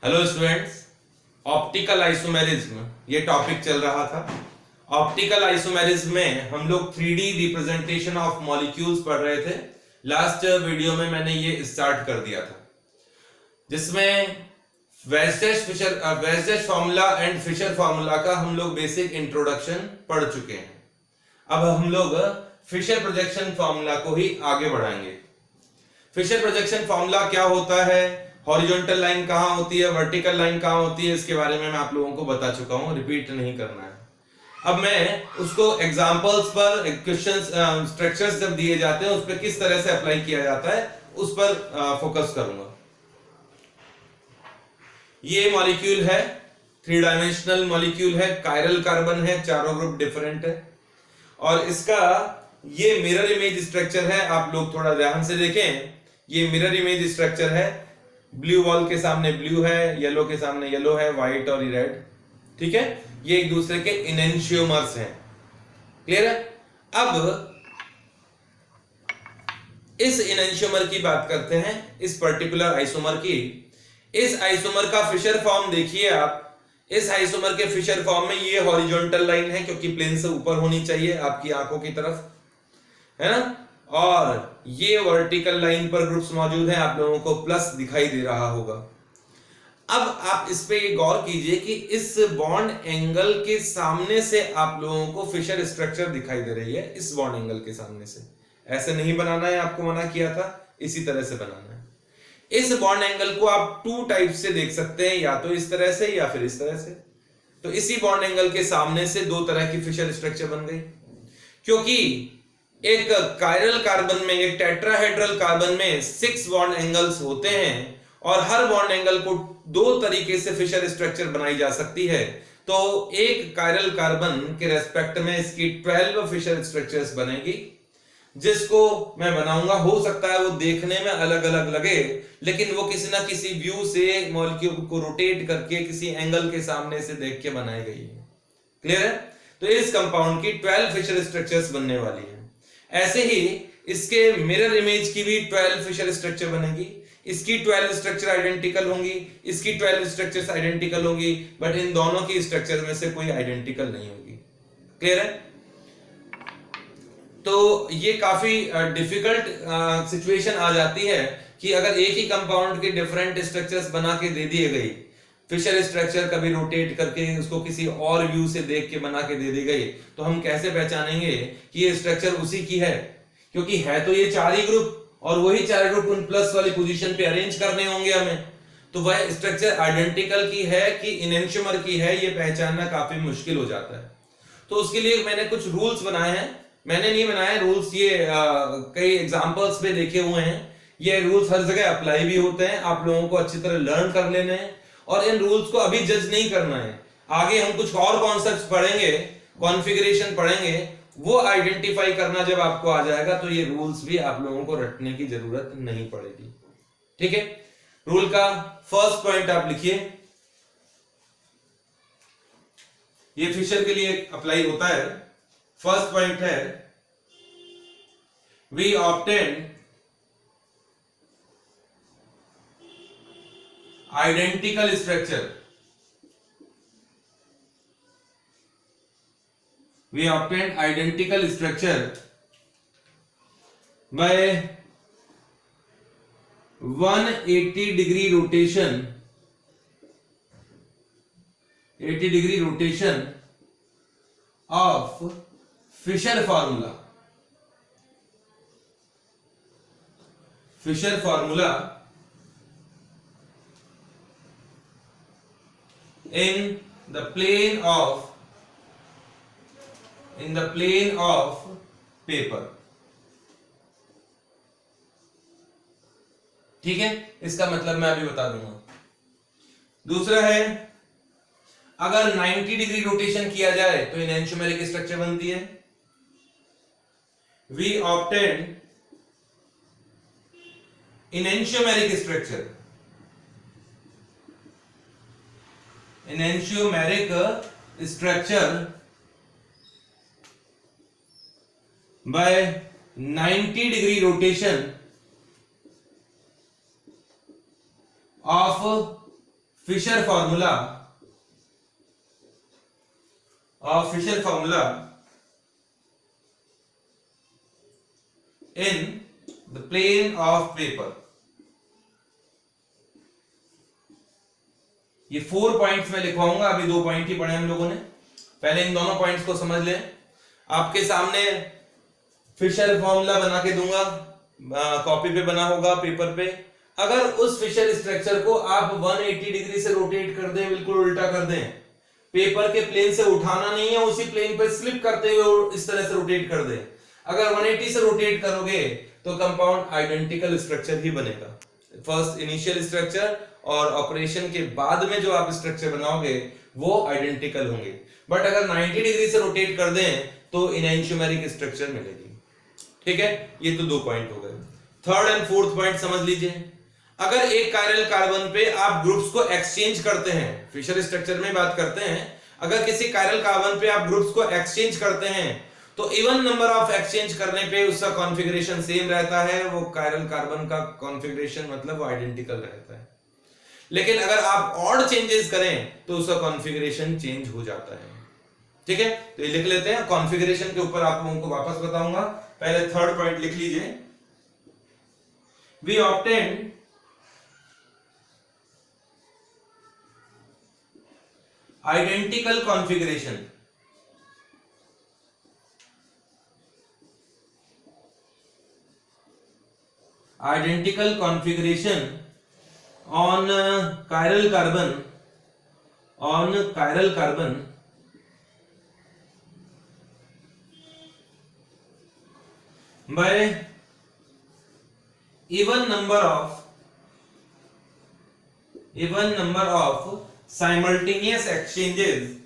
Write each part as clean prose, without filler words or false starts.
Hello students, optical isomerism ये topic चल रहा था। ऑप्टिकल आइसोमेरिज्म में हम लोग 3D रिप्रेजेंटेशन ऑफ मॉलिक्यूल्स पढ़ रहे थे। लास्ट वीडियो में मैंने ये स्टार्ट कर दिया था, जिसमें wastage formula and Fisher formula का हम लोग बेसिक इंट्रोडक्शन पढ़ चुके हैं। अब हम लोग फिशर प्रोजेक्शन फार्मूला को ही आगे बढ़ाएंगे। फिशर प्रोजेक्शन फार्मूला क्या होता है, हॉरिजॉन्टल लाइन कहां होती है, वर्टिकल लाइन कहां होती है, इसके बारे में मैं आप लोगों को बता चुका हूं, रिपीट नहीं करना है। अब मैं उसको एग्जांपल्स पर, क्वेश्चंस, स्ट्रक्चर्स जब दिए जाते हैं उस पर किस तरह से अप्लाई किया जाता है उस पर फोकस करूंगा। ये मॉलिक्यूल है, 3 डायमेंशनल मॉलिक्यूल है, कायरल कार्बन है, चारों ग्रुप डिफरेंट है और इसका ये मिरर इमेज स्ट्रक्चर है। आप लोग थोड़ा ध्यान से देखें, ये मिरर इमेज स्ट्रक्चर है। ब्लू बॉल के सामने ब्लू है, येलो के सामने येलो है, व्हाइट और रेड, ठीक है। ये एक दूसरे के इनेंशियोमर्स हैं, क्लियर है। अब इस इनेंशियोमर की बात करते हैं, इस पर्टिकुलर आइसोमर की। इस आइसोमर का फिशर फॉर्म देखिए आप। इस आइसोमर के फिशर फॉर्म में ये हॉरिजॉन्टल लाइन है, क्योंकि प्लेन से ऊपर होनी चाहिए आपकी आंखों की तरफ, है ना। और ये वर्टिकल लाइन पर ग्रुप्स मौजूद हैं, आप लोगों को प्लस दिखाई दे रहा होगा। अब आप इस पे ये गौर कीजिए कि इस बॉन्ड एंगल के सामने से आप लोगों को फिशर स्ट्रक्चर दिखाई दे रही है। इस बॉन्ड एंगल के सामने से ऐसे नहीं बनाना है, आपको मना किया था, इसी तरह से बनाना है। इस बॉन्ड एंगल को आप 2 टाइप से देख सकते हैं, या तो इस तरह से या फिर इस तरह से। तो इसी बॉन्ड एंगल के सामने से 2 तरह की फिशर स्ट्रक्चर बन गई, क्योंकि एक कायरल कार्बन में, एक टेट्राहेड्रल कार्बन में 6 बॉन्ड एंगल्स होते हैं और हर बॉन्ड एंगल को 2 तरीके से फिशर स्ट्रक्चर बनाई जा सकती है। तो एक कायरल कार्बन के रेस्पेक्ट में इसकी 12 फिशर स्ट्रक्चर्स बनेगी, जिसको मैं बनाऊंगा। हो सकता है वो देखने में अलग अलग लगे, लेकिन वो किसी ना किसी व्यू से मॉलिक्यूल को रोटेट करके किसी एंगल के सामने से देख के बनाई गई है, क्लियर है। तो इस कंपाउंड की 12 फिशर स्ट्रक्चर्स बनने वाली है। ऐसे ही इसके मिरर इमेज की भी 12 फिशर स्ट्रक्चर बनेगी। इसकी 12 स्ट्रक्चर आइडेंटिकल होंगी, इसकी 12 स्ट्रक्चर्स आइडेंटिकल होंगी, बट इन दोनों की स्ट्रक्चर में से कोई आइडेंटिकल नहीं होगी, क्लियर है। तो ये काफी डिफिकल्ट सिचुएशन आ जाती है कि अगर एक ही कंपाउंड के डिफरेंट स्ट्रक्चर्स बना के दे दिए गई, फिशर स्ट्रक्चर कभी रोटेट करके उसको किसी और व्यू से देख के बना के दे दी गई, तो हम कैसे पहचानेंगे कि ये स्ट्रक्चर उसी की है? क्योंकि है तो ये 4 ही ग्रुप, और वही 4 ग्रुप उन प्लस वाली पोजीशन पे अरेंज करने होंगे हमें। तो वह स्ट्रक्चर आइडेंटिकल की है कि इनेंशियोमर की है, ये पहचानना काफी मुश्किल हो जाता है। तो उसके लिए मैंने कुछ रूल्स बनाए हैं। मैंने नहीं बनाए रूल्स, ये कई एग्जाम्पल्स पे देखे हुए हैं। ये रूल्स हर जगह अप्लाई भी होते हैं, आप लोगों को अच्छी तरह लर्न कर लेने हैं और इन रूल्स को अभी जज नहीं करना है। आगे हम कुछ और कॉन्सेप्ट्स पढ़ेंगे, कॉन्फ़िगरेशन पढ़ेंगे, वो आइडेंटिफाई करना जब आपको आ जाएगा तो ये रूल्स भी आप लोगों को रटने की जरूरत नहीं पड़ेगी, ठीक है। रूल का फर्स्ट पॉइंट आप लिखिए, ये फिशर के लिए अप्लाई होता है। फर्स्ट पॉइंट है, we obtain identical structure. We obtained identical structure by 180 degree rotation, 80 degree rotation of Fisher formula. Fisher formula in the plane of paper, ठीक है। इसका मतलब मैं अभी बता दूंगा। दूसरा है, अगर 90 डिग्री रोटेशन किया जाए तो इनेंशियोमेरिक स्ट्रक्चर बनती है। We obtain enantiomeric structure, enantiomeric structure by 90 degree rotation of Fischer formula in the plane of paper। ये 4 पॉइंट्स में लिखवाऊंगा, अभी 2 पॉइंट ही पढ़े हम लोगों ने, पहले इन दोनों पॉइंट्स को समझ लें। आपके सामने फिशर फॉर्मूला बना के दूंगा, कॉपी पे बना होगा पेपर पे। अगर उस फिशर स्ट्रक्चर को आप 180 डिग्री से रोटेट कर दें, बिल्कुल उल्टा कर दें, पेपर के प्लेन से उठाना नहीं है, उसी प्लेन पर स्लिप करते हुए इस तरह से रोटेट कर दें, अगर 180 से रोटेट करोगे तो कंपाउंड आइडेंटिकल स्ट्रक्चर ही बनेगा। फर्स्ट इनिशियल स्ट्रक्चर और ऑपरेशन के बाद में जो आप स्ट्रक्चर बनाओगे वो आइडेंटिकल होंगे। बट अगर 90 डिग्री से रोटेट कर दें तो इनएंशियोमेरिक स्ट्रक्चर मिलेगी। ठीक है, ये तो 2 पॉइंट हो गए। थर्ड एंड फोर्थ पॉइंट समझ लीजिए। अगर एक कायरल कार्बन पे आप ग्रुप्स को एक्सचेंज करते हैं, फिशर स्ट्रक्चर में बात करते हैं, अगर किसी कायरल कार्बन पे आप ग्रुप्स को एक्सचेंज करते हैं तो इवन नंबर ऑफ एक्सचेंज करने पे उसका कॉन्फ़िगरेशन सेम रहता है, वो कायरल कार्बन का कॉन्फ़िगरेशन मतलब वो आइडेंटिकल रहता है। लेकिन अगर आप ऑड चेंजेस करें तो उसका कॉन्फ़िगरेशन चेंज हो जाता है। ठीक है, तो ये लिख लेते हैं, कॉन्फ़िगरेशन के ऊपर आप लोगों को वापस बताऊंगा। पहले थर्ड पॉइंट लिख लीजिए। We obtain identical configuration on chiral carbon by even number of simultaneous exchanges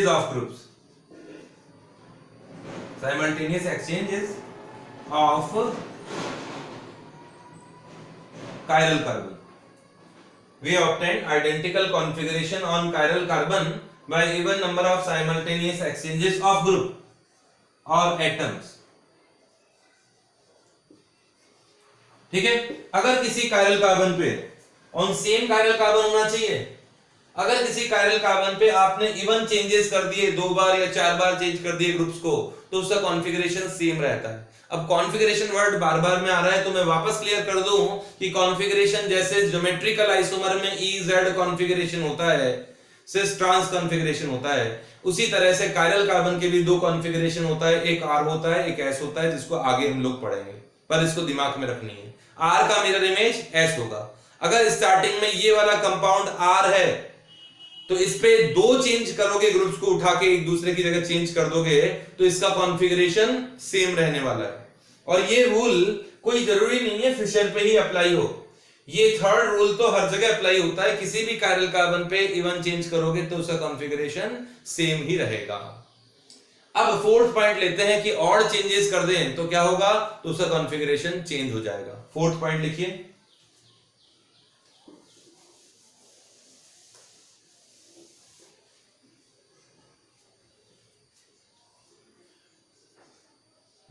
of groups, simultaneous exchanges of chiral carbon. We obtain identical configuration on chiral carbon by even number of simultaneous exchanges of group or atoms। ठीक है, अगर किसी chiral carbon पे on same chiral carbon होना चाहिए, अगर किसी chiral carbon पे आपने इवन चेंजेस कर दिए, 2 बार या 4 बार चेंज कर दिए ग्रुप्स को, तो उसका कॉन्फ़िगरेशन सेम रहता है। अब कॉन्फ़िगरेशन वर्ड बार बार में आ रहा है तो मैं वापस क्लियर कर दूं कि कॉन्फ़िगरेशन जैसे ज्योमेट्रिकल आइसोमर में EZ कॉन्फ़िगरेशन होता है, सिस ट्रांस कॉन्फ़िगरेशन होता है, उसी तरह से कायरल कार्बन के भी 2 कॉन्फ़िगरेशन होता है, एक R होता है, एक S होता है, जिसको आगे हम लोग पढ़ेंगे, पर इसको दिमाग में रखनी है। R का मिरर इमेज S होगा। अगर स्टार्टिंग में ये वाला कंपाउंड R है तो इस पे 2 चेंज करोगे, ग्रुप्स को उठा के एक दूसरे की जगह चेंज कर दोगे तो इसका कॉन्फ़िगरेशन सेम रहने वाला है। और ये रूल कोई जरूरी नहीं है फिशर पे ही अप्लाई हो, ये थर्ड रूल तो हर जगह अप्लाई होता है। किसी भी कायरल कार्बन पे इवन चेंज करोगे तो उसका कॉन्फ़िगरेशन सेम ही रहेगा। अब फोर्थ पॉइंट लेते हैं कि ऑड चेंजेस कर दें तो क्या होगा, तो उसका कॉन्फ़िगरेशन चेंज हो जाएगा। फोर्थ पॉइंट लिखिए,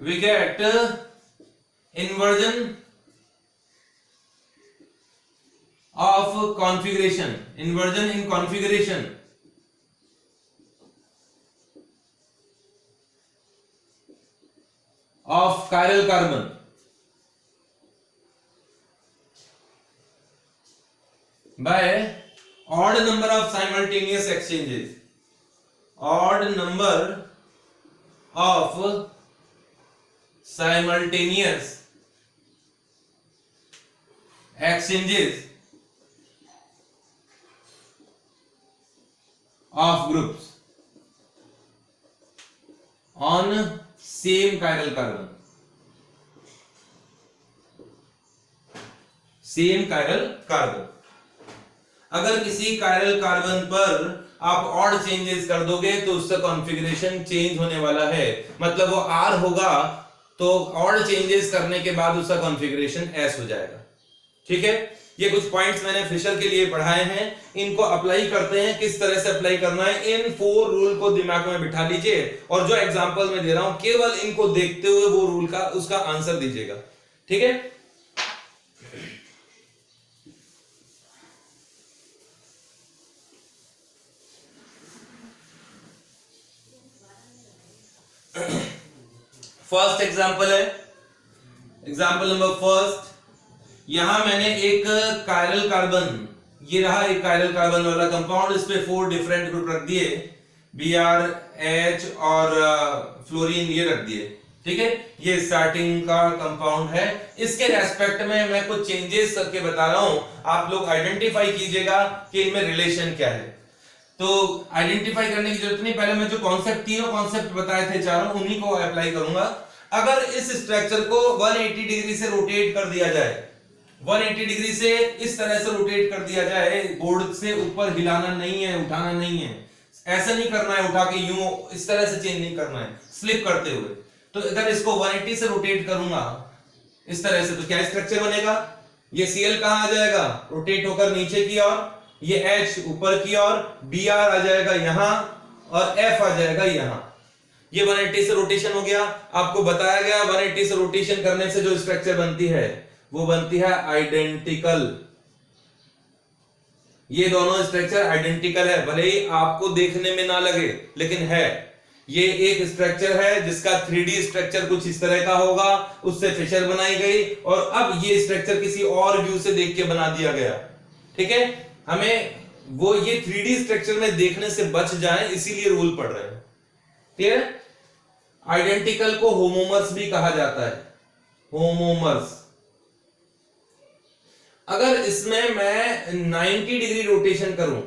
we get inversion of configuration, inversion in configuration of chiral carbon by odd number of simultaneous exchanges, odd number of simultaneous exchanges of groups on same chiral carbon, same chiral carbon। अगर किसी chiral carbon पर आप odd changes कर दोगे तो उसका configuration change होने वाला है, मतलब वो R होगा तो ऑड चेंजेस करने के बाद उसका कॉन्फ़िगरेशन S हो जाएगा। ठीक है, ये कुछ पॉइंट्स मैंने फिशर के लिए पढ़ाए हैं, इनको अप्लाई करते हैं। किस तरह से अप्लाई करना है, इन 4 रूल को दिमाग में बिठा लीजिए और जो एग्जांपल मैं दे रहा हूं केवल इनको देखते हुए वो रूल का उसका आंसर दीजिएगा, ठीक है। फर्स्ट एग्जांपल है, एग्जांपल नंबर फर्स्ट। यहां मैंने एक कायरल कार्बन, ये रहा एक कायरल कार्बन वाला कंपाउंड, इस पे 4 डिफरेंट ग्रुप रख दिए, Br, H और फ्लोरीन ये रख दिए, ठीक है। ये स्टार्टिंग का कंपाउंड है। इसके रेस्पेक्ट में मैं कुछ चेंजेस करके बता रहा हूं, आप लोग आइडेंटिफाई कीजिएगा कि इनमें रिलेशन क्या है। तो आइडेंटिफाई करने की जरूरत नहीं, पहले मैं जो कॉन्सेप्ट तीनों कॉन्सेप्ट बताए थे चारों, उन्हीं को अप्लाई करूंगा। अगर इस स्ट्रक्चर को 180 डिग्री से रोटेट कर दिया जाए, 180 डिग्री से इस तरह से रोटेट कर दिया जाए, बोर्ड से ऊपर हिलाना नहीं है, उठाना नहीं है, ऐसा नहीं करना है, उठा के यूं इस तरह से चेंज नहीं करना है स्लिप करते हुए। तो अगर इसको 180 से रोटेट करूंगा इस तरह से, तो क्या स्ट्रक्चर बनेगा, ये Cl कहां आ जाएगा, रोटेट होकर नीचे की ओर, ये H ऊपर की ओर, Br आ जाएगा यहां और F आ जाएगा यहां। ये 180 से रोटेशन हो गया। आपको बताया गया 180 से रोटेशन करने से जो स्ट्रक्चर बनती है वो बनती है आइडेंटिकल। ये दोनों स्ट्रक्चर आइडेंटिकल है, भले ही आपको देखने में ना लगे लेकिन है। ये एक स्ट्रक्चर है जिसका 3D स्ट्रक्चर कुछ इस तरह का होगा, उससे फिशर बनाई गई और अब ये स्ट्रक्चर किसी और व्यू से देख के बना दिया गया, ठीक है। हमें वो ये 3D स्ट्रक्चर में देखने से बच जाए इसीलिए रूल पढ़ रहे हैं, ठीक है। आइडेंटिकल को होमोमर्स भी कहा जाता है, होमोमर्स। अगर इसमें मैं 90 डिग्री रोटेशन करूं,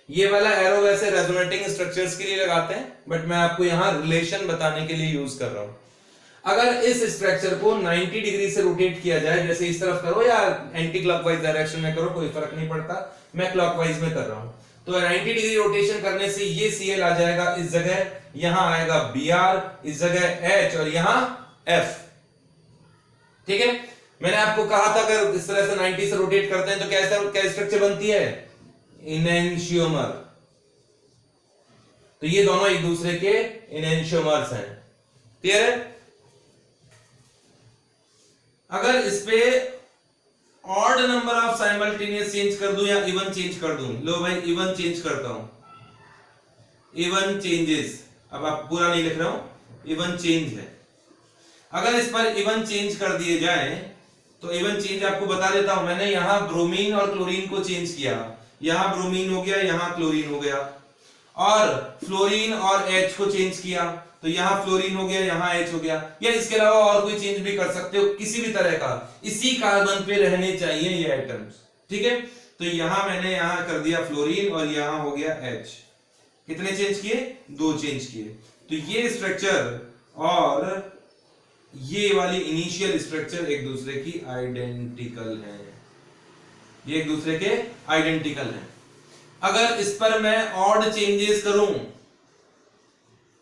ये वाला एरो वैसे रेजोनेटिंग स्ट्रक्चर्स के लिए लगाते हैं, बट मैं आपको यहां रिलेशन बताने के लिए यूज कर रहा हूं। अगर इस स्ट्रक्चर को 90 डिग्री से रोटेट किया जाए, जैसे इस तरफ करो या एंटी क्लॉकवाइज डायरेक्शन में करो, कोई फर्क नहीं पड़ता, मैं क्लॉकवाइज में कर रहा हूं। तो 90 डिग्री रोटेशन करने से ये Cl आ जाएगा इस जगह, यहां आएगा Br, इस जगह H और यहां F, ठीक है। मैंने आपको कहा था अगर इस तरह से 90 से रोटेट करते हैं तो क्या स्ट्रक्चर बनती है, इनेंशियोमर। तो ये दोनों एक दूसरे के इनेंशियोमर्स हैं, क्लियर है। अगर इस पे odd number of simultaneous change कर दूं या इवन चेंज कर दूं, लो भाई इवन चेंज करता हूं, इवन चेंजेस, अब आप पूरा नहीं लिख रहा हूं, इवन चेंज है। अगर इस पर इवन चेंज कर दिए जाए तो इवन चेंज आपको बता देता हूं। मैंने यहां ब्रोमीन और क्लोरीन को चेंज किया, यहां ब्रोमीन हो गया, यहां क्लोरीन हो गया, और फ्लोरीन और H को चेंज किया तो यहां फ्लोरीन हो गया, यहां H हो गया, या इसके अलावा और कोई चेंज भी कर सकते हो किसी भी तरह का, इसी कार्बन पे रहने चाहिए ये आइटम्स, ठीक है। तो यहां मैंने यहां कर दिया फ्लोरीन और यहां हो गया H। कितने चेंज किए, 2 चेंज किए। तो ये स्ट्रक्चर और ये वाली इनिशियल स्ट्रक्चर एक दूसरे की आइडेंटिकल है, ये एक दूसरे के आइडेंटिकल हैं। अगर इस पर मैं ऑड चेंजेस करूं,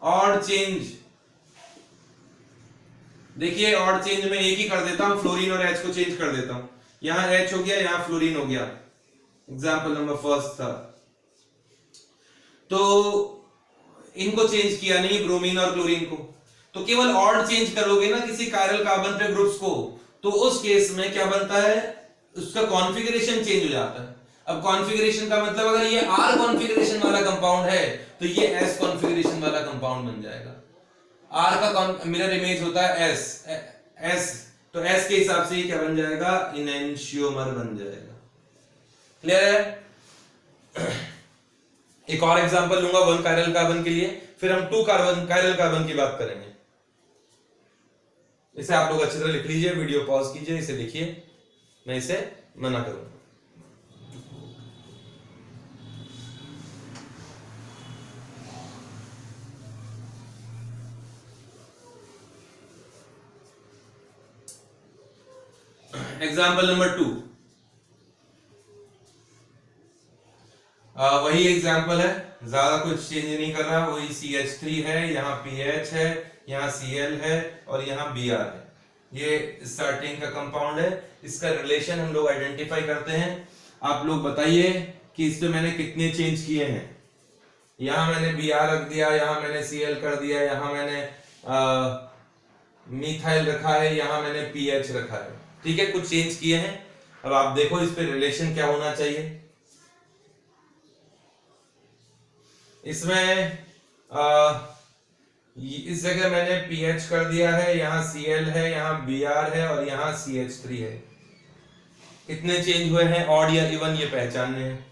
ऑड चेंज, देखिए ऑड चेंज में एक ही कर देता हूं, फ्लोरीन और H को चेंज कर देता हूं, यहां H हो गया, यहां फ्लोरीन हो गया, एग्जांपल नंबर फर्स्ट था। तो इनको चेंज किया नहीं, ब्रोमीन और क्लोरीन को, तो केवल ऑड चेंज करोगे ना किसी कायरल कार्बन पे ग्रुप्स को, तो उस केस में क्या बनता है, उसका कॉन्फ़िगरेशन चेंज हो जाता है। अब कॉन्फ़िगरेशन का मतलब अगर ये R कॉन्फ़िगरेशन वाला कंपाउंड है तो ये S कॉन्फ़िगरेशन वाला कंपाउंड बन जाएगा। R का मिरर इमेज होता है S, तो S के हिसाब से ये क्या बन जाएगा, इनेंशियोमर बन जाएगा, क्लियर है। एक और एग्जांपल लूंगा 1 कायरल कार्बन के लिए, फिर हम 2 कायरल कार्बन की बात करेंगे। इसे आप लोग अच्छी तरह लिख लीजिए, वीडियो पॉज कीजिए, इसे लिखिए, मैं इसे मना करूंगा। एग्जाम्पल नंबर 2, वही एग्जाम्पल है, ज्यादा कुछ चेंज नहीं कर रहा, वही CH3 है, यहाँ PH है, यहाँ Cl है और यहाँ Br है, ये स्टार्टिंग का कंपाउंड है, इसका रिलेशन हम लोग आइडेंटिफाई करते हैं। आप लोग बताइए कि इस पे मैंने कितने चेंज किए हैं। यहां मैंने Br रख दिया, यहां मैंने Cl कर दिया, यहां मैंने मिथाइल रखा है, यहां मैंने पीएच रखा है। ठीक है, कुछ चेंज किए हैं। अब आप देखो इस पे रिलेशन क्या होना चाहिए। इसमें इस जगह मैंने पीएच कर दिया है, यहां Cl है, यहां Br है और यहां CH3 है। कितने चेंज हुए हैं, ऑड या इवन, ये पहचानने हैं।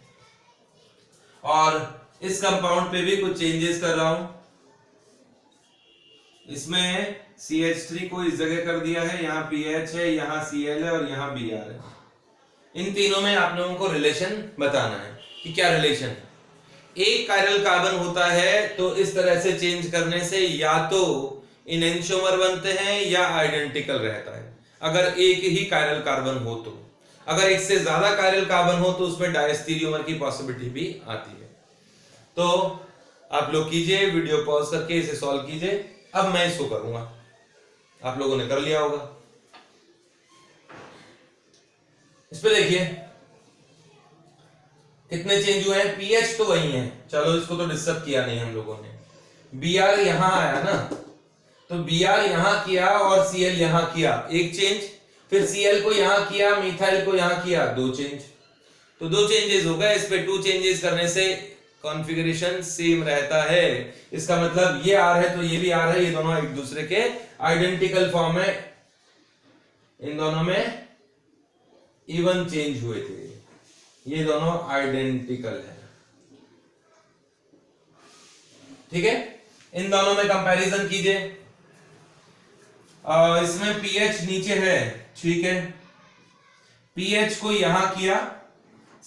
और इस कंपाउंड पे भी कुछ चेंजेस कर रहा हूं। इसमें CH3 को इस जगह कर दिया है, यहाँ PH है, यहाँ Cl है और यहाँ Br है। इन तीनों में आप लोगों को रिलेशन बताना है कि क्या रिलेशन है। एक कायरल कार्बन होता है तो इस तरह से चेंज करने से या तो इनेंशियोमर बनते हैं या आइडेंटिकल रहता है, अगर एक ही कायरल कार्बन हो तो। अगर एक से ज्यादा कायरल कार्बन हो तो उसमें डायस्टीरियोमर की पॉसिबिलिटी भी आती है। तो आप लोग कीजिए, वीडियो पॉज करके इसे सॉल्व कीजिए। अब मैं इसको करूंगा, आप लोगों ने कर लिया होगा। इस पे देखिए कितने चेंज हुए हैं। पीएच तो वही है, चलो इसको तो डिस्टर्ब किया नहीं हम लोगों ने। Br यहां आया ना, तो Br यहां किया और Cl यहां किया, एक चेंज। फिर Cl को यहां किया, मिथाइल को यहां किया, दो चेंज। तो दो चेंजेस हो गए। इस पे टू चेंजेस करने से कॉन्फ़िगरेशन सेम रहता है। इसका मतलब ये R है तो ये भी R है, ये दोनों एक दूसरे के आइडेंटिकल फॉर्म है। इन दोनों में इवन चेंज हुए थे, ये दोनों आइडेंटिकल है। ठीक है, इन दोनों में कंपैरिजन कीजिए। इसमें पीएच नीचे है, ठीक है, पीएच को यहां किया,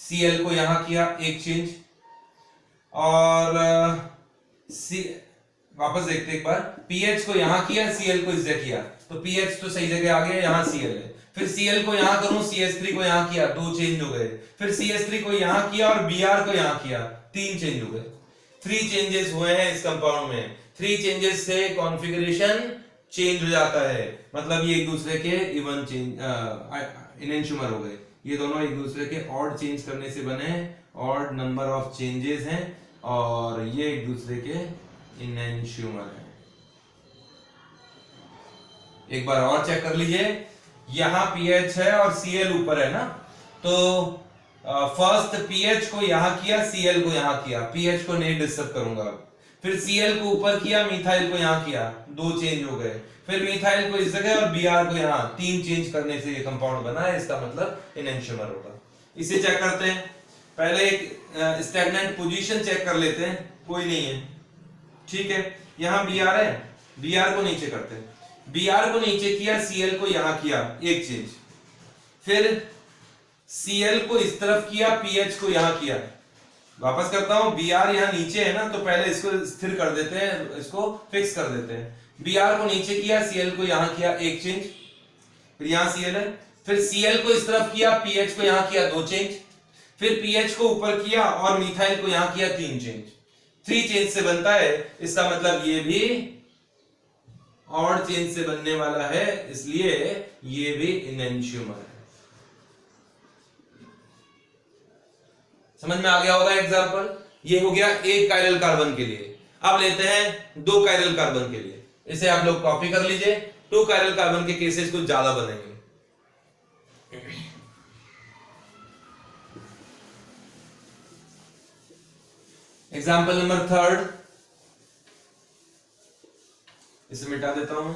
Cl को यहां किया, एक चेंज। और वापस देखते एक बार, पीएच को यहां किया, Cl को इस जगह किया, तो पीएच तो सही जगह आ गया, यहां Cl है। फिर Cl को यहां करूं, CH3 को यहां किया, दो चेंज हो गए। फिर CH3 को यहां किया और Br को यहां किया, तीन चेंज हो गए। 3 चेंजेस हुए हैं इस कंपाउंड में। 3 चेंजेस से कॉन्फ़िगरेशन चेंज हो जाता है, मतलब ये एक दूसरे के इवन चेंज इनेंशियोमर हो गए। ये दोनों एक दूसरे के ऑड चेंज करने से बने, ऑड नंबर ऑफ चेंजेस हैं, और ये एक दूसरे के इनेंशियोमर है। एक बार और चेक कर लीजिए, यहां पीएच है और Cl ऊपर है ना, तो फर्स्ट पीएच को यहां किया, Cl को यहां किया, पीएच को नहीं डिस्टर्ब करूंगा। फिर Cl को ऊपर किया, मिथाइल को यहां किया, दो चेंज हो गए। फिर मिथाइल को इस जगह और Br को यहां, तीन चेंज करने से ये कंपाउंड बना है। इसका मतलब इनेंशियोमर होगा। इसे चेक करते हैं। पहले एक स्टैग्नेंट पोजीशन चेक कर लेते हैं, कोई नहीं है, ठीक है। यहां Br है, Br को नीचे करते हैं। Br को नीचे किया, Cl को यहां किया, एक चेंज। फिर Cl को इस तरफ किया, पीएच को यहां किया। वापस करता हूं, Br यहां नीचे है ना, तो पहले इसको स्थिर कर देते हैं, इसको फिक्स कर देते हैं। Br को नीचे किया, Cl को यहां किया, एक चेंज। फिर यहां Cl है, फिर Cl को इस तरफ किया, पीएच को यहां किया, दो चेंज। फिर पीएच को ऊपर किया और मिथाइल को यहां किया, तीन चेंज। 3 चेंज से बनता है, इसका मतलब ये भी ऑड चेंज से बनने वाला है, इसलिए ये भी इनेंशियोमर है। समझ में आ गया होगा एग्जांपल। ये हो गया एक कायरल कार्बन के लिए। अब लेते हैं 2 कायरल कार्बन के लिए। इसे आप लोग कॉपी कर लीजिए। 2 कायरल कार्बन के केसेस कुछ ज्यादा बनेंगे। एग्जाम्पल नंबर 3, इसे मिटा देता हूं।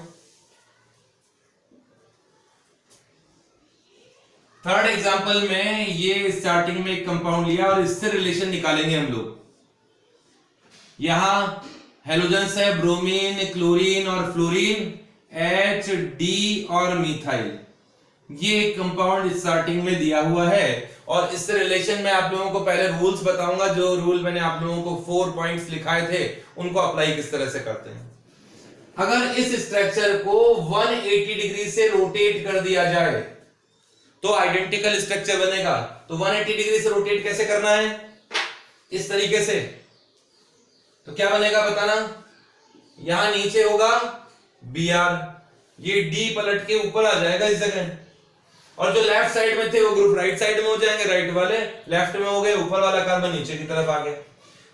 थर्ड एग्जाम्पल में ये स्टार्टिंग में एक कंपाउंड लिया और इससे रिलेशन निकालेंगे हम लोग। यहां हेलोजेंस है, ब्रोमीन, क्लोरीन और फ्लोरीन, H, D और मिथाइल। ये एक कंपाउंड स्टार्टिंग में दिया हुआ है, और इससे रिलेशन में आप लोगों को पहले रूल्स बताऊंगा। जो रूल मैंने आप लोगों को 4 पॉइंट्स लिखाए थे, उनको अप्लाई किस तरह से करते हैं। अगर इस स्ट्रक्चर को 180 डिग्री से रोटेट कर दिया जाए तो आइडेंटिकल स्ट्रक्चर बनेगा। तो 180 डिग्री से रोटेट कैसे करना है, इस तरीके से। तो क्या बनेगा बताना, यहां नीचे होगा Br, ये डी पलट के ऊपर आ जाएगा इस जगह, और जो लेफ्ट साइड में थे वो ग्रुप राइट साइड में हो जाएंगे, राइट वाले लेफ्ट में हो गए, ऊपर वाला कार्बन नीचे की तरफ आ गया।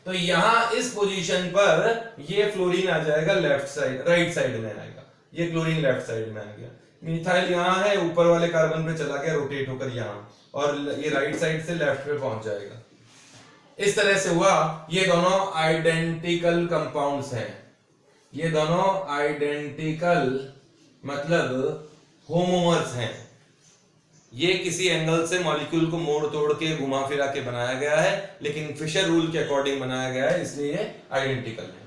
तो यहां इस पोजीशन पर ये फ्लोरीन आ जाएगा लेफ्ट साइड, राइट साइड में आएगा, ये क्लोरीन लेफ्ट साइड में आ गया। मिथाइल यहां है, ऊपर वाले कार्बन पे चला गया रोटेट होकर यहां, और ये राइट साइड से लेफ्ट पे पहुंच जाएगा। इस तरह से हुआ। ये दोनों आइडेंटिकल कंपाउंड्स हैं, ये दोनों आइडेंटिकल मतलब होमोमर्स हैं। ये किसी एंगल से मॉलिक्यूल को मोड़ तोड़ के घुमा फिरा के बनाया गया है, लेकिन फिशर रूल के अकॉर्डिंग बनाया गया है, इसलिए ये आइडेंटिकल है।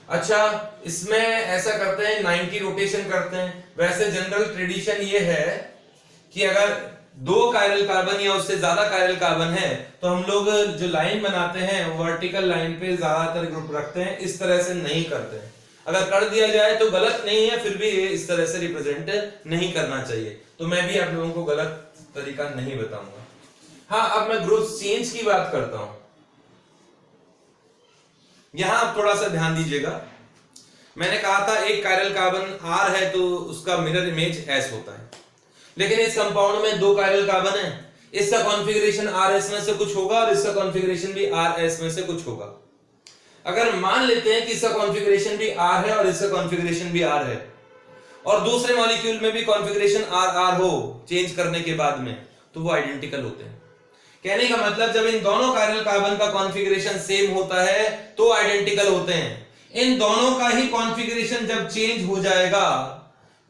अच्छा, इसमें ऐसा करते हैं 90 रोटेशन करते हैं। वैसे जनरल ट्रेडिशन ये है कि अगर 2 कायरल कार्बन या उससे ज्यादा कायरल कार्बन है तो हम लोग जो लाइन बनाते हैं वर्टिकल लाइन पे ज्यादातर ग्रुप रखते हैं, इस तरह से नहीं करते हैं। अगर कर दिया जाए तो गलत नहीं है, फिर भी ये इस तरह से रिप्रेजेंट नहीं करना चाहिए, तो मैं भी आप लोगों को गलत तरीका नहीं बताऊंगा। हाँ, अब मैं ग्रुप चेंज की बात करता हूं। यहां आप थोड़ा सा ध्यान दीजिएगा, मैंने कहा था एक कायरल कार्बन R है तो उसका मिरर इमेज S होता है, लेकिन इस कंपाउंड में 2 कायरल कार्बन है, इसका कॉन्फ़िगरेशन RS में से कुछ होगा और इसका कॉन्फ़िगरेशन भी RS में से कुछ होगा। अगर मान लेते हैं कि इसका कॉन्फ़िगरेशन भी R है और इसका कॉन्फ़िगरेशन भी R है, और दूसरे मॉलिक्यूल में भी कॉन्फ़िगरेशन RR हो चेंज करने के बाद में, तो वो आइडेंटिकल होते हैं। कहने का मतलब जब इन दोनों कायरल कार्बन का कॉन्फ़िगरेशन सेम होता है तो आइडेंटिकल होते हैं। इन दोनों का ही कॉन्फ़िगरेशन जब चेंज हो जाएगा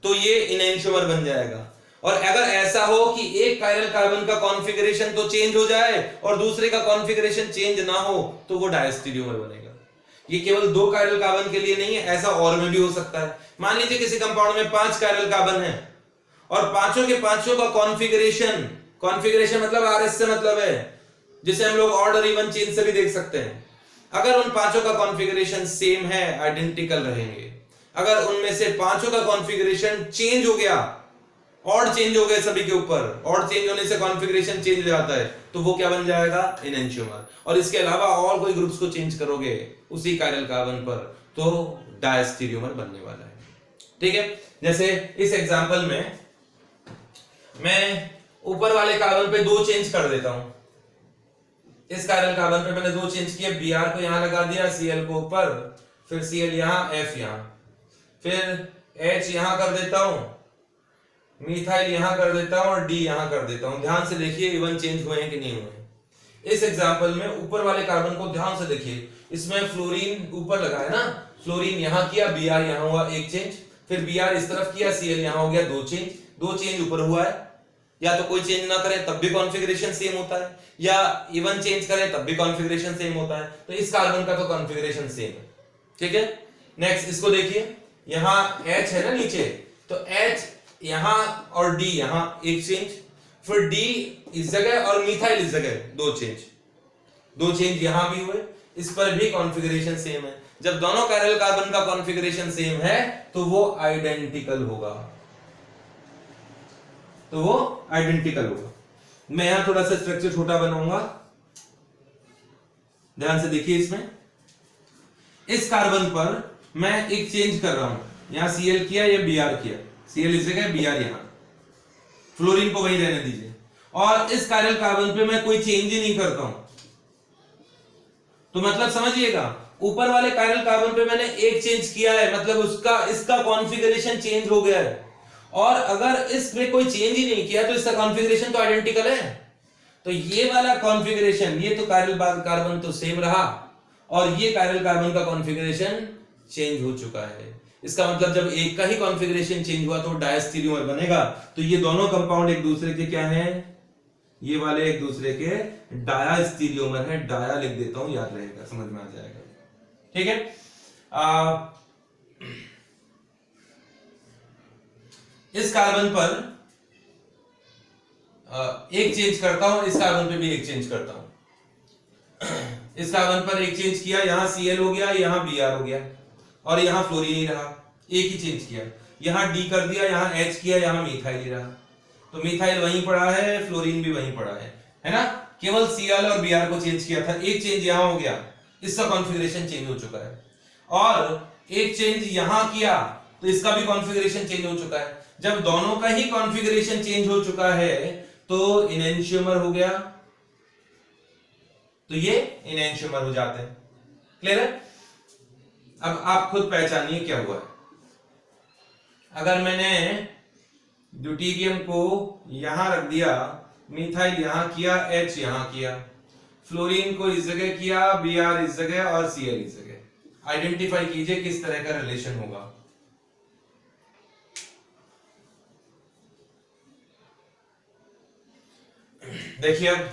तो ये इनएंशियोमर बन जाएगा। और अगर ऐसा हो कि एक कायरल कार्बन का कॉन्फ़िगरेशन तो चेंज हो जाए और दूसरे का कॉन्फ़िगरेशन चेंज ना हो तो वो डायस्टीरियोमर बनेगा। ये केवल 2 कायरल कार्बन के लिए नहीं है, ऐसा और में भी हो सकता है। मान लीजिए किसी कंपाउंड में 5 कायरल कार्बन है और पांचों के पांचों का कॉन्फ़िगरेशन मतलब RS से मतलब है, जिसे हम लोग ऑड और इवन चेंज से भी देख सकते हैं। अगर उन पांचों का कॉन्फ़िगरेशन सेम है, आइडेंटिकल रहेंगे। अगर उनमें से पांचों का कॉन्फ़िगरेशन चेंज हो गया, ऑड चेंज हो गए सभी के ऊपर, ऑड चेंज होने से कॉन्फ़िगरेशन चेंज हो जाता है, तो वो क्या बन जाएगा? इनएंशियोमर। और इसके अलावा और कोई ग्रुप्स को चेंज करोगे उसी कायरल कार्बन पर तो डायस्टीरियोमर बनने वाला है। ठीक है, जैसे इस एग्जांपल में मैं ऊपर वाले कार्बन पे 2 चेंज कर देता हूं। इस कायरल कार्बन पे मैंने 2 चेंज किए, Br को यहां लगा दिया, Cl को ऊपर, फिर Cl यहां, F यहां, फिर H यहां कर देता हूं, मिथाइल यहां कर देता हूं और D यहां कर देता हूं। ध्यान से देखिए इवन चेंज हुए हैं कि नहीं हुए। इस एग्जांपल में ऊपर वाले कार्बन को ध्यान से देखिए, इसमें फ्लोरीन ऊपर लगा है ना, फ्लोरीन यहां किया, Br यहां हुआ 1 चेंज, फिर Br इस तरफ किया, Cl यहां हो गया 2 चेंज। 2 चेंज ऊपर हुआ है, या तो कोई चेंज ना करे तब भी कॉन्फ़िगरेशन सेम होता है, या इवन चेंज करे तब भी कॉन्फ़िगरेशन सेम होता है। तो इस कार्बन का तो कॉन्फ़िगरेशन सेम है। ठीक है, नेक्स्ट इसको देखिए, यहां H है ना नीचे, तो H यहां और D यहां 1 चेंज, फिर D इस जगह और मिथाइल इस जगह 2 चेंज। 2 चेंज यहां भी हुए, इस पर भी कॉन्फ़िगरेशन सेम है। जब दोनों कायरल कार्बन का कॉन्फ़िगरेशन सेम है तो वो आइडेंटिकल होगा, तो वो आइडेंटिकल होगा। मैं यहां थोड़ा सा स्ट्रक्चर छोटा बनाऊंगा, ध्यान से देखिए। इसमें इस कार्बन पर मैं एक चेंज कर रहा हूं, यहां Cl किया या Br किया, Cl इस जगह, Br यहां, फ्लोरीन को वहीं रहने दीजिए। और इस कायरल कार्बन पे मैं कोई चेंज ही नहीं करता हूं, तो मतलब समझिएगा, ऊपर वाले कायरल कार्बन पे मैंने एक चेंज किया है, मतलब उसका इसका कॉन्फ़िगरेशन चेंज हो गया है। और अगर इसमें कोई चेंज ही नहीं किया तो इसका कॉन्फ़िगरेशन तो आइडेंटिकल है। तो ये वाला कॉन्फ़िगरेशन, ये तो कायरल कार्बन तो सेम रहा, और ये कायरल कार्बन का कॉन्फ़िगरेशन चेंज हो चुका है। इसका मतलब जब एक का ही कॉन्फ़िगरेशन चेंज हुआ तो डायस्टीरियोमर बनेगा। तो ये दोनों कंपाउंड एक दूसरे के क्या हैं? ये वाले एक दूसरे के डायस्टीरियोमर है। डाया लिख देता हूं, याद रहेगा, समझ में आ जाएगा। ठीक है, इस कार्बन पर एक चेंज करता हूं, इस कार्बन पे भी एक चेंज करता हूं। इस कार्बन पर एक चेंज किया, यहां Cl हो गया, यहां Br हो गया, और यहां फ्लोरीन ही रहा, एक ही चेंज किया। यहां D कर दिया, यहां H किया, यहां मिथाइल ही रहा। तो मिथाइल वहीं पड़ा है, फ्लोरीन भी वहीं पड़ा है ना। केवल Cl और Br को चेंज किया था, एक चेंज यहां हो गया, इसका कॉन्फ़िगरेशन चेंज हो चुका है। और एक चेंज यहां किया तो इसका भी कॉन्फ़िगरेशन चेंज हो चुका है। जब दोनों का ही कॉन्फ़िगरेशन चेंज हो चुका है तो इनएंशियोमर हो गया, तो ये इनएंशियोमर हो जाते हैं। क्लियर है? अब आप खुद पहचानिए क्या हुआ है। अगर मैंने ड्यूटीरियम को यहां रख दिया, मिथाइल यहां किया, H यहां किया, फ्लोरीन को इस जगह किया, Br इस जगह और Cl इस जगह, आइडेंटिफाई कीजिए किस तरह का रिलेशन होगा। देखिए अब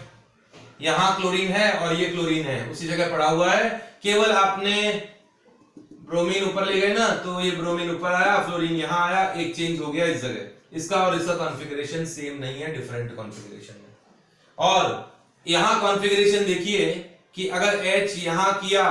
यहां क्लोरीन है और ये क्लोरीन है, उसी जगह पड़ा हुआ है, केवल आपने ब्रोमीन ऊपर ले गए ना, तो ये ब्रोमीन ऊपर आया, फ्लोरीन यहां आया, एक चेंज हो गया इस जगह। इसका और इसका कॉन्फ़िगरेशन सेम नहीं है, डिफरेंट कॉन्फ़िगरेशन है। और यहां कॉन्फ़िगरेशन देखिए कि अगर H यहां किया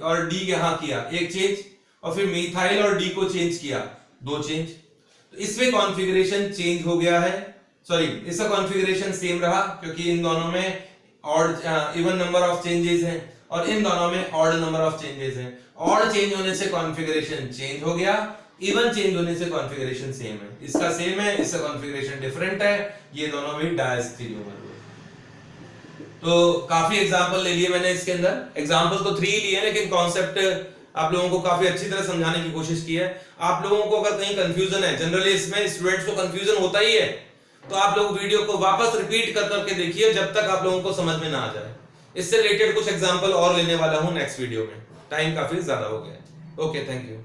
और D यहां किया, एक चेंज, और फिर मिथाइल और D को चेंज किया, दो चेंज, तो इसमें कॉन्फ़िगरेशन चेंज हो गया है। सॉरी, इसका कॉन्फ़िगरेशन सेम रहा क्योंकि इन दोनों में odd even number of changes हैं और इन दोनों में ऑड नंबर ऑफ चेंजेस हैं। ऑड चेंज होने से कॉन्फ़िगरेशन चेंज हो गया, इवन चेंज होने से कॉन्फ़िगरेशन सेम है। इसका सेम है, इसका कॉन्फ़िगरेशन डिफरेंट है, ये दोनों भी डायस्टीरियोमर हुए। तो काफी एग्जांपल ले लिए मैंने इसके अंदर। एग्जांपल तो 3 लिए, लेकिन कॉन्सेप्ट आप लोगों को काफी अच्छी तरह समझाने की कोशिश की है। आप लोगों को अगर कहीं कंफ्यूजन है, जनरली इसमें स्टूडेंट्स को कंफ्यूजन होता ही है, तो आप लोग वीडियो को वापस रिपीट कर करके देखिए जब तक आप लोगों को समझ में ना आ जाए। इससे रिलेटेड कुछ एग्जांपल और लेने वाला हूं नेक्स्ट वीडियो में, टाइम काफी ज्यादा हो गया है। Okay, thank you.